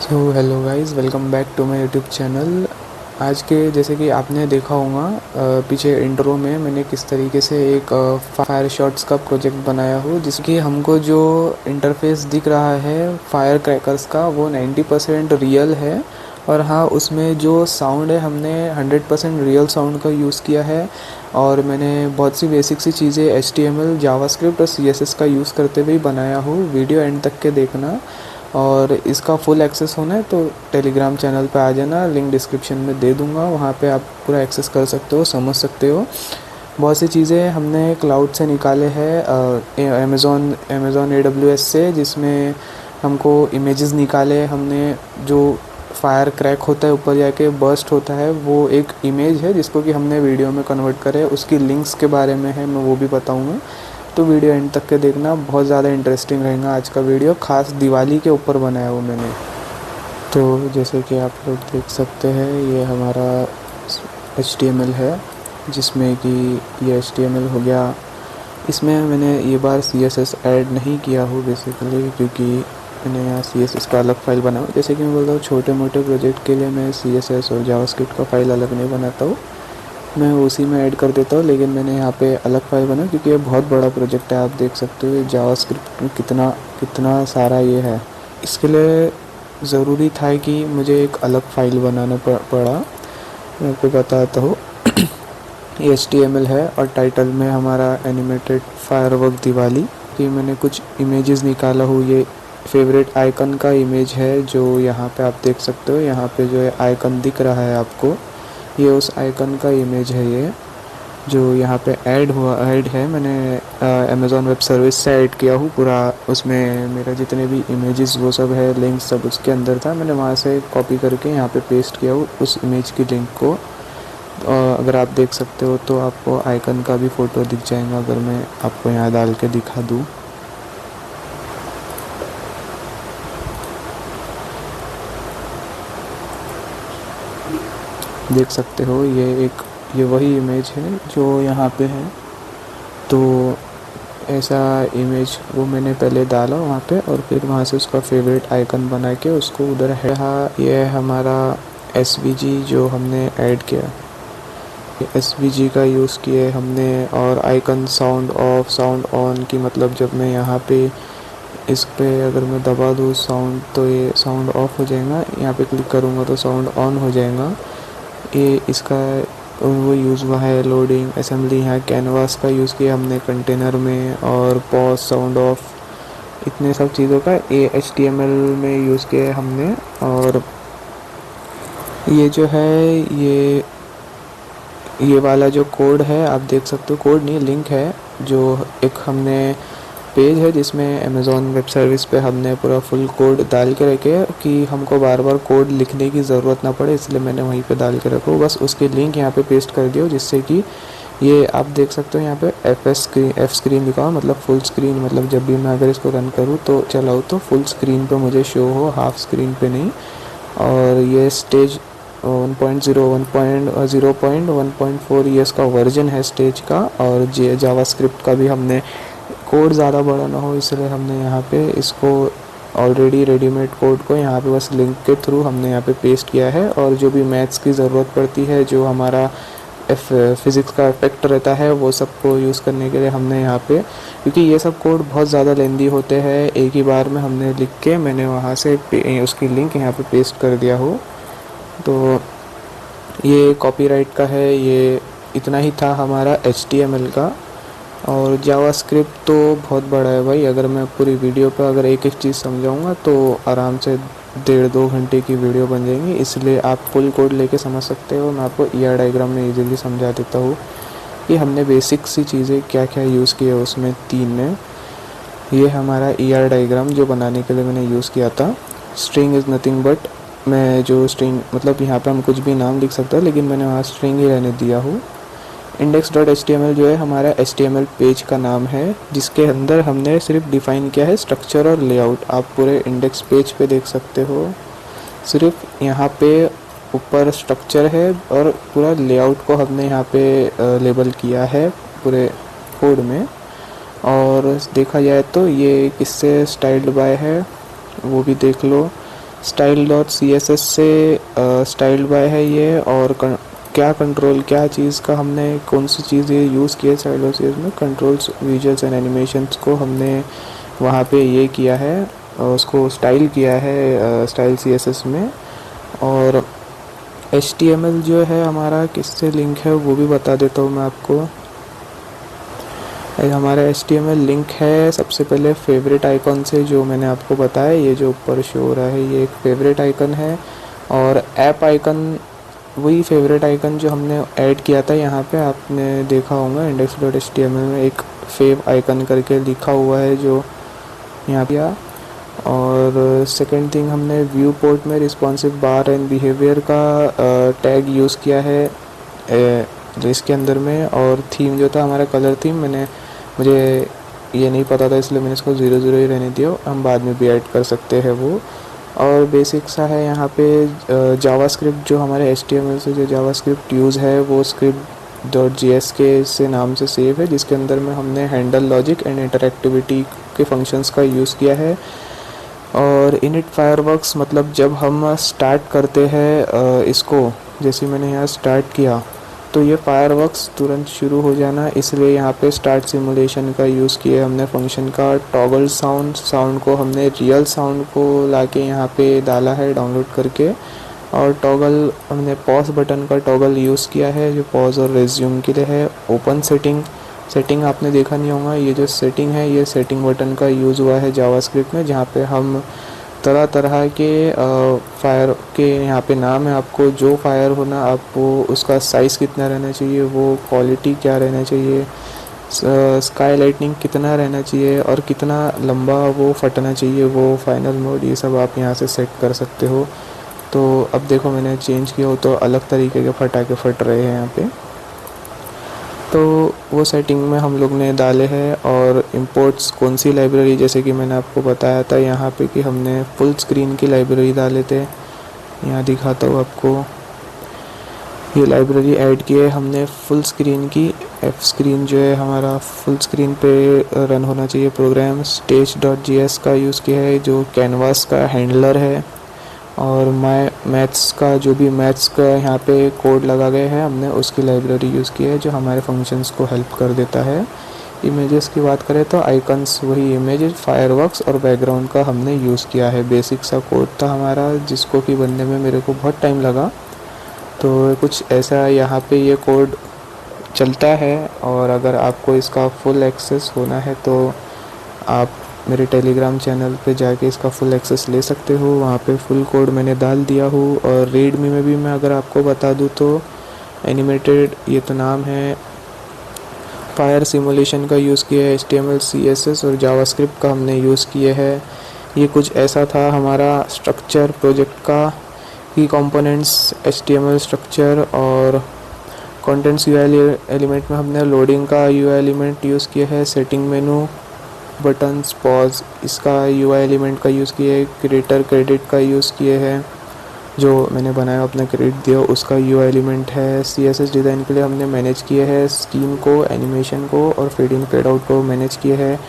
So hello guys, welcome back to my YouTube channel. आज के जैसे कि आपने देखा होगा पीछे इंट्रो में मैंने किस तरीके से एक फायर शॉट्स का प्रोजेक्ट बनाया हो, जिसकी हमको जो इंटरफेस दिख रहा है फायर क्रैकर्स का वो 90% रियल है। और हाँ, उसमें जो साउंड है हमने 100% रियल साउंड का यूज़ किया है। और मैंने बहुत सी बेसिक सी चीज़ें HTML, जावास्क्रिप्ट और CSS का यूज़ करते हुए बनाया हो। वीडियो एंड तक के देखना। और इसका फुल एक्सेस होना है तो टेलीग्राम चैनल पे आ जाना, लिंक डिस्क्रिप्शन में दे दूँगा, वहाँ पे आप पूरा एक्सेस कर सकते हो, समझ सकते हो। बहुत सी चीज़ें हमने क्लाउड से निकाले हैं, अमेज़ॉन AWS से, जिसमें हमको इमेजेस निकाले हमने। जो फायर क्रैक होता है ऊपर जाके बर्स्ट होता है, वो एक इमेज है जिसको कि हमने वीडियो में कन्वर्ट करे। उसकी लिंक्स के बारे में है, मैं वो भी बताऊँगा। तो वीडियो एंड तक के देखना, बहुत ज़्यादा इंटरेस्टिंग रहेगा आज का वीडियो। खास दिवाली के ऊपर बनाया वो मैंने। तो जैसे कि आप लोग देख सकते हैं, ये हमारा HTML है, जिसमें कि ये HTML हो गया। इसमें मैंने ये बार CSS ऐड नहीं किया हो बेसिकली, क्योंकि मैंने यहाँ CSS का अलग फ़ाइल बनाया। जैसे कि मैं बोलता हूँ, छोटे मोटे प्रोजेक्ट के लिए मैं CSS और जावास्क्रिप्ट का फ़ाइल अलग नहीं बनाता हूँ, मैं उसी में ऐड कर देता हूँ। लेकिन मैंने यहाँ पे अलग फ़ाइल बनाया क्योंकि ये बहुत बड़ा प्रोजेक्ट है। आप देख सकते हो जावास्क्रिप्ट में कितना कितना सारा ये है। इसके लिए ज़रूरी था कि मुझे एक अलग फ़ाइल बनाना पड़ा। मैं आपको बताता हूँ। ये HTML है और टाइटल में हमारा एनिमेटेड फायरवर्क दिवाली कि मैंने कुछ इमेजेस निकाला हूँ। ये फेवरेट आइकन का इमेज है, जो यहाँ पे आप देख सकते हो। यहाँ पे जो है आइकन दिख रहा है आपको, ये उस आइकन का इमेज है। ये जो यहाँ पे ऐड है, मैंने अमेज़ॉन वेब सर्विस से ऐड किया हूँ पूरा। उसमें मेरा जितने भी इमेजेस वो सब है, लिंक सब उसके अंदर था। मैंने वहाँ से कॉपी करके यहाँ पे पेस्ट किया हूँ उस इमेज की लिंक को। अगर आप देख सकते हो तो आपको आइकन का भी फ़ोटो दिख जाएगा, अगर मैं आपको यहाँ डाल के दिखा दूँ। देख सकते हो, ये वही इमेज है जो यहाँ पे है। तो ऐसा इमेज वो मैंने पहले डाला वहाँ पे, और फिर वहाँ से उसका फेवरेट आइकन बना के उसको उधर है। ये हमारा SVG जो हमने ऐड किया, SVG का यूज़ किए हमने। और icon sound of sound on की, मतलब जब मैं यहाँ पे इस पे अगर मैं दबा दूँ साउंड, तो ये साउंड ऑफ हो जाएगा। यहाँ पे क्लिक करूँगा तो साउंड ऑन हो जाएगा। ये इसका वो यूज़ हुआ है। लोडिंग असेंबली, यहाँ कैनवास का यूज़ किया हमने कंटेनर में। और पॉज, साउंड ऑफ, इतने सब चीज़ों का ये HTML में यूज़ किया है हमने। और ये जो है, ये वाला जो कोड है आप देख सकते हो, कोड नहीं लिंक है, जो एक हमने पेज है जिसमें अमेज़ॉन वेब सर्विस पे हमने पूरा फुल कोड डाल के रखे कि हमको बार बार कोड लिखने की ज़रूरत ना पड़े, इसलिए मैंने वहीं पे डाल के रखा। बस उसकी लिंक यहाँ पे पेस्ट कर दिया, जिससे कि ये आप देख सकते हो यहाँ पे F स्क्रीन लिखा हो, मतलब फुल स्क्रीन। मतलब जब भी मैं अगर इसको रन करूँ तो चलाऊँ तो फुल स्क्रीन पे मुझे शो हो, हाफ स्क्रीन पे नहीं। और ये स्टेज 1.0.1.4 ये इसका वर्जन है स्टेज का। और जावास्क्रिप्ट का भी हमने कोड ज़्यादा बड़ा ना हो, इसलिए हमने यहाँ पे इसको ऑलरेडी रेडीमेड कोड को यहाँ पे बस लिंक के थ्रू हमने यहाँ पे पेस्ट किया है। और जो भी मैथ्स की ज़रूरत पड़ती है, जो हमारा फिज़िक्स का इफेक्ट रहता है, वो सबको यूज़ करने के लिए हमने यहाँ पे, क्योंकि ये सब कोड बहुत ज़्यादा लेंदी होते हैं, एक ही बार में हमने लिख के मैंने वहाँ से उसकी लिंक यहाँ पे पेस्ट कर दिया हो। तो ये कॉपीराइट का है, ये इतना ही था हमारा HTML का। और जावास्क्रिप्ट तो बहुत बड़ा है भाई, अगर मैं पूरी वीडियो पर अगर एक एक चीज़ समझाऊंगा तो आराम से 1.5-2 घंटे की वीडियो बन जाएंगी। इसलिए आप फुल कोड लेके समझ सकते हो। मैं आपको ER डायग्राम में इजीली समझा देता हूँ कि हमने बेसिक सी चीज़ें क्या क्या यूज़ किया उसमें 3 में। ये हमारा ER डायग्राम जो बनाने के लिए मैंने यूज़ किया था। स्ट्रिंग इज़ नथिंग बट, मैं जो स्ट्रिंग मतलब यहाँ पे हम कुछ भी नाम लिख सकते हैं, लेकिन मैंने वहाँ स्ट्रिंग ही रहने दिया हूँ। index.html जो है हमारा HTML पेज का नाम है, जिसके अंदर हमने सिर्फ डिफ़ाइन किया है स्ट्रक्चर और लेआउट। आप पूरे इंडेक्स पेज पे देख सकते हो, सिर्फ यहाँ पे ऊपर स्ट्रक्चर है और पूरा लेआउट को हमने यहाँ पे लेबल किया है पूरे कोड में। और देखा जाए तो ये किससे स्टाइल्ड बाय है वो भी देख लो। Style dot c s s से स्टाइल्ड बाय है ये, और क्या कंट्रोल, क्या चीज़ का हमने कौन सी चीज़ ये यूज़ किया स्टाइल डॉट सी एस में, कंट्रोल्स विजुअल्स एंड एनिमेशंस को हमने वहाँ पे ये किया है, उसको स्टाइल किया है स्टाइल सी एस एस में। और HTML जो है हमारा किससे लिंक है वो भी बता देता हूँ मैं आपको। हमारा HTML लिंक है सबसे पहले फेवरेट आइकन से, जो मैंने आपको बताया, ये जो ऊपर शो हो रहा है ये एक फेवरेट आइकन है। और ऐप आइकन, वही फेवरेट आइकन जो हमने ऐड किया था यहाँ पे, आपने देखा होगा index.html में एक फेव आइकन करके लिखा हुआ है जो यहाँ पे। और सेकंड थिंग, हमने व्यू पोर्ट में रिस्पॉन्सिव बार एंड बिहेवियर का टैग यूज़ किया है इसके अंदर में। और थीम जो था हमारा कलर थीम, मुझे ये नहीं पता था इसलिए मैंने इसको 0 0 ही रहने दिया, हम बाद में भी ऐड कर सकते हैं वो। और बेसिक सा है यहाँ पे जावास्क्रिप्ट, जो हमारे HTML से जो जावास्क्रिप्ट यूज़ है वो script.js के से नाम से सेव है, जिसके अंदर में हमने हैंडल लॉजिक एंड इंटरएक्टिविटी के फंक्शंस का यूज़ किया है। और इनिट फायरवर्क्स, मतलब जब हम स्टार्ट करते हैं इसको, जैसे मैंने यहाँ स्टार्ट किया तो ये फायरवर्क्स तुरंत शुरू हो जाना, इसलिए यहाँ पे स्टार्ट सिमुलेशन का यूज़ किया हमने फंक्शन का। टॉगल साउंड को हमने रियल साउंड को लाके यहाँ पे डाला है डाउनलोड करके। और टॉगल हमने पॉज बटन का टॉगल यूज़ किया है जो पॉज और रेज्यूम के लिए है। ओपन सेटिंग आपने देखा नहीं होगा, ये जो सेटिंग है ये सेटिंग बटन का यूज़ हुआ है जावास्क्रिप्ट में, जहाँ पे हम तरह तरह के फायर के यहाँ पे नाम है, आपको जो फायर होना, आपको उसका साइज़ कितना रहना चाहिए, वो क्वालिटी क्या रहना चाहिए, स्काई लाइटनिंग कितना रहना चाहिए, और कितना लंबा वो फटना चाहिए, वो फाइनल मोड, ये सब आप यहाँ से सेट कर सकते हो। तो अब देखो मैंने चेंज किया हो तो अलग तरीके के फटाके फट रहे हैं यहाँ पे, तो वो सेटिंग में हम लोग ने डाले हैं। और इंपोर्ट्स कौन सी लाइब्रेरी, जैसे कि मैंने आपको बताया था यहाँ पे कि हमने फुल स्क्रीन की लाइब्रेरी डाले थे, यहाँ दिखाता हूँ आपको, ये लाइब्रेरी ऐड की है हमने फुल स्क्रीन की। एफ स्क्रीन जो है हमारा फुल स्क्रीन पे रन होना चाहिए प्रोग्राम। stage.js का यूज़ किया है जो कैनवास का हैंडलर है। और मैथ्स का जो भी मैथ्स का यहाँ पे कोड लगा गया है हमने उसकी लाइब्रेरी यूज़ की है जो हमारे फंक्शंस को हेल्प कर देता है। इमेजेस की बात करें तो आइकन्स, वही इमेजेस, फायरवर्क्स और बैकग्राउंड का हमने यूज़ किया है। बेसिक सा कोड था हमारा जिसको कि बनने में मेरे को बहुत टाइम लगा, तो कुछ ऐसा यहाँ पे ये कोड चलता है। और अगर आपको इसका फुल एक्सेस होना है तो आप मेरे टेलीग्राम चैनल पे जाके इसका फुल एक्सेस ले सकते हो, वहाँ पे फुल कोड मैंने डाल दिया हूँ। और रीडमी में भी मैं अगर आपको बता दूँ तो एनिमेटेड, ये तो नाम है, फायर सिमुलेशन का यूज़ किया है, HTML CSS और जावास्क्रिप्ट का हमने यूज़ किए हैं। ये कुछ ऐसा था हमारा स्ट्रक्चर प्रोजेक्ट का, की कंपोनेंट्स HTML स्ट्रक्चर। और कंटेंट्स UI एलिमेंट में हमने लोडिंग का UI एलिमेंट यूज़ किया है, सेटिंग मेनू, बटन्स, पॉज, इसका UI एलिमेंट का यूज़ किया है, क्रिएटर क्रेडिट का यूज़ किए हैं, जो मैंने बनाया अपना क्रेडिट दिया उसका UI एलिमेंट है। CSS डिज़ाइन के लिए हमने मैनेज किए हैं स्कीम को, एनिमेशन को और फेड इन फेड आउट को मैनेज किए हैं।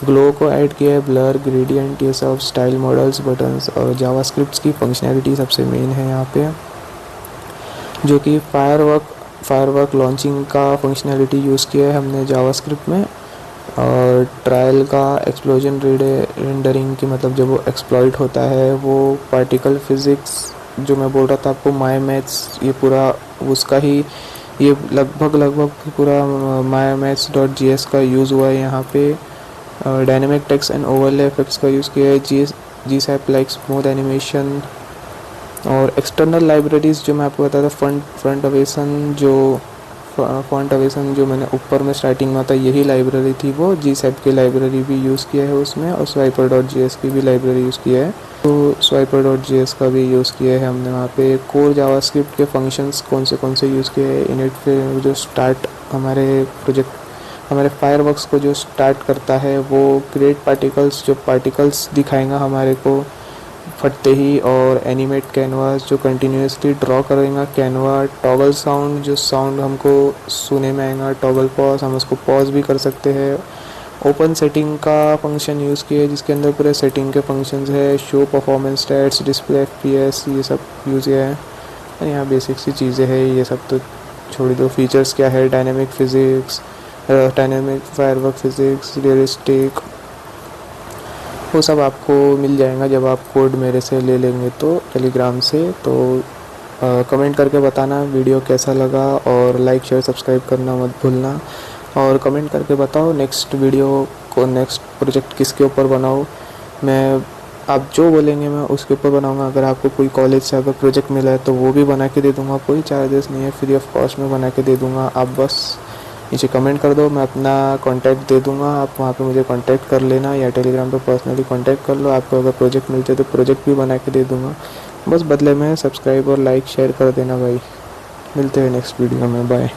ग्लो को ऐड किया है, ब्लर, ग्रेडियंट, ये सब स्टाइल मॉडल्स, बटन्स और जावास्क्रिप्ट की फंक्शनैलिटी सबसे मेन है यहाँ पे, जो कि फायरवर्क लॉन्चिंग का फंक्शनैलिटी यूज़ किया है हमने जावास्क्रिप्ट में। और ट्रायल का एक्सप्लोजन रेंडरिंग की, मतलब जब वो एक्सप्लॉइट होता है वो पार्टिकल फिज़िक्स जो मैं बोल रहा था आपको, माई मैथ्स, ये पूरा उसका ही, ये लगभग पूरा mymaths.js का यूज़ हुआ है यहाँ पे। Dynamic text and overlay effects का यूज़ किया है, GSAP लाइक स्मूथ एनिमेशन। और एक्सटर्नल लाइब्रेरीज़ जो मैं आपको बताया था, फॉन्ट अवेसन जो मैंने ऊपर में स्टार्टिंग में था, यही लाइब्रेरी थी वो, GSAP की लाइब्रेरी भी यूज़ किया है उसमें। और swiper.js की भी लाइब्रेरी यूज़ किया है, तो swiper.js का भी यूज़ किया है हमने वहाँ पे। कोर जावास्क्रिप्ट के फंक्शंस कौन से यूज़ किए हैं, इनिट पे जो स्टार्ट हमारे प्रोजेक्ट, हमारे फायरवर्क्स को जो स्टार्ट करता है वो क्रिएट पार्टिकल्स, जो पार्टिकल्स दिखाएगा हमारे को फटते ही। और एनिमेट कैनवास जो कंटिन्यूसली ड्रॉ करेगा कैनवा। टॉगल साउंड, जो साउंड हमको सुने में आएगा, टॉगल पॉज, हम उसको पॉज भी कर सकते हैं। ओपन सेटिंग का फंक्शन यूज़ किया है, जिसके अंदर पूरे सेटिंग के फंक्शंस है, show performance stats, display FPS, ये सब यूज़ किया है। यहाँ बेसिक सी चीज़ें हैं, ये सब तो छोड़ दो। फीचर्स क्या है, dynamic physics, dynamic firework physics, realistic, वो सब आपको मिल जाएगा जब आप कोड मेरे से ले लेंगे तो टेलीग्राम से। तो कमेंट करके बताना वीडियो कैसा लगा, और लाइक शेयर सब्सक्राइब करना मत भूलना। और कमेंट करके बताओ नेक्स्ट वीडियो को, नेक्स्ट प्रोजेक्ट किसके ऊपर बनाओ। मैं आप जो बोलेंगे मैं उसके ऊपर बनाऊंगा। अगर आपको कोई कॉलेज से अगर प्रोजेक्ट मिला है तो वो भी बना के दे दूंगा, कोई चार्जेस नहीं है, फ्री ऑफ कॉस्ट में बना के दे दूंगा। आप बस नीचे कमेंट कर दो, मैं अपना कांटेक्ट दे दूंगा, आप वहाँ पे मुझे कांटेक्ट कर लेना, या टेलीग्राम पे पर्सनली कांटेक्ट कर लो। आपको अगर प्रोजेक्ट मिलते तो प्रोजेक्ट भी बना के दे दूंगा। बस बदले में सब्सक्राइब और लाइक शेयर कर देना भाई। मिलते हैं नेक्स्ट वीडियो में, बाय।